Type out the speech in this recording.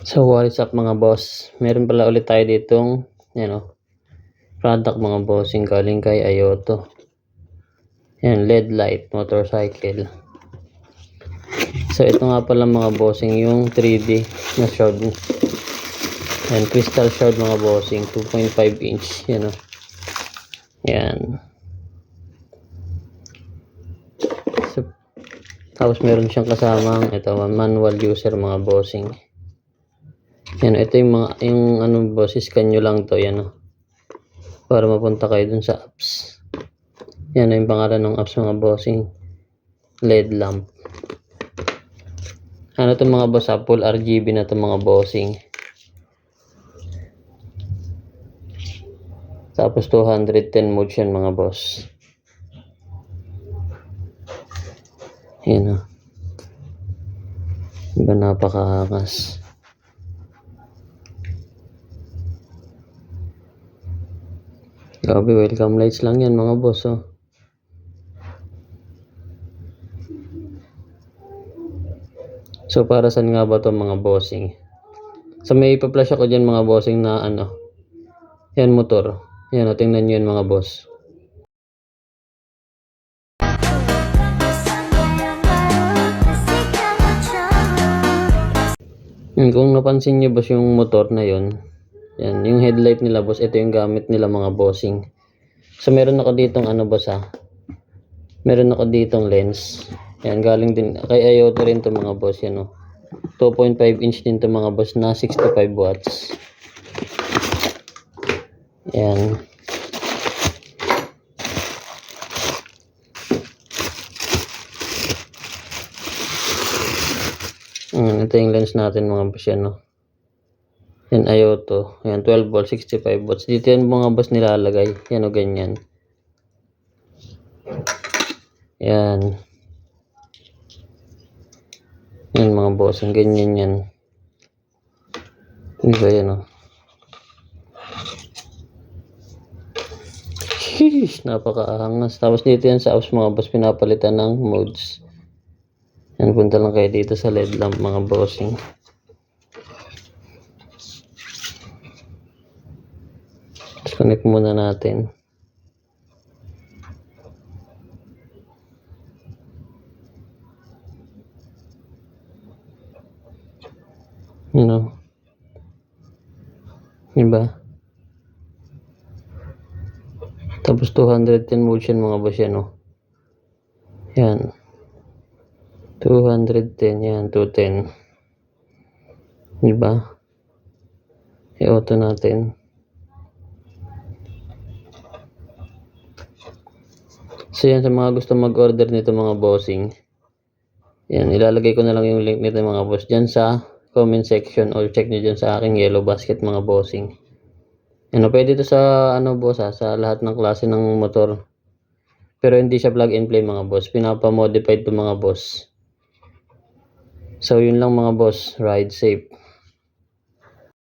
So what is up mga boss, meron pala ulit tayo ditong product mga bossing galing kay Ayoto. Yan, LED light motorcycle. So ito nga pala mga bossing yung 3D na shroud. Yan, crystal shroud mga bossing, 2.5 inch. Yan. So, tapos meron siyang kasamang ito, manual user mga bossing. Yan, ito yung boss, scan nyo lang to, para mapunta kayo dun sa apps. Yan yung pangalan ng apps mga bossing, LED lamp. Ano to mga boss, full RGB na to mga bossing. Tapos 210 modes yan mga boss. Yan diba, napakaangas. Grabe, welcome lights lang yan mga boss. So para saan nga ba to mga bossing? So may ipa-flash ako dyan mga bossing na yan motor. Yan, tingnan nyo yan mga boss. Kung napansin nyo boss yung motor na yon, yan, yung headlight nila boss, ito yung gamit nila mga bossing. So meron ako ditong boss meron ako ditong lens. Yan, galing din kay Ayoto rin to mga boss. Yan 2.5 inch din to mga boss na 65 watts. Yan. Ito yung lens natin mga boss. Yan, Ayoto. Yan, 12 volt, 65 watts. Dito yan mga boss nilalagay. Yan ganyan. Yan. Yan mga boss, ang ganyan yan. Diba yan Sheesh, napakaangas. Tapos dito yan sa apps mga boss, pinapalitan ng modes. Yan, punta lang kayo dito sa LED lamp mga bossing. Connect muna natin. Diba? Tapos 210 motion mga boss yan 210, yan 210. Diba? I-auto natin. So yan, sa mga gusto mag-order nito mga bossing, yan, ilalagay ko na lang yung link nito mga boss dyan sa comment section, or check nyo dyan sa aking yellow basket mga bossing. Pwede to sa boss sa lahat ng klase ng motor, pero hindi siya plug and play mga boss, pinapa-modified to mga boss. So yun lang mga boss, ride safe.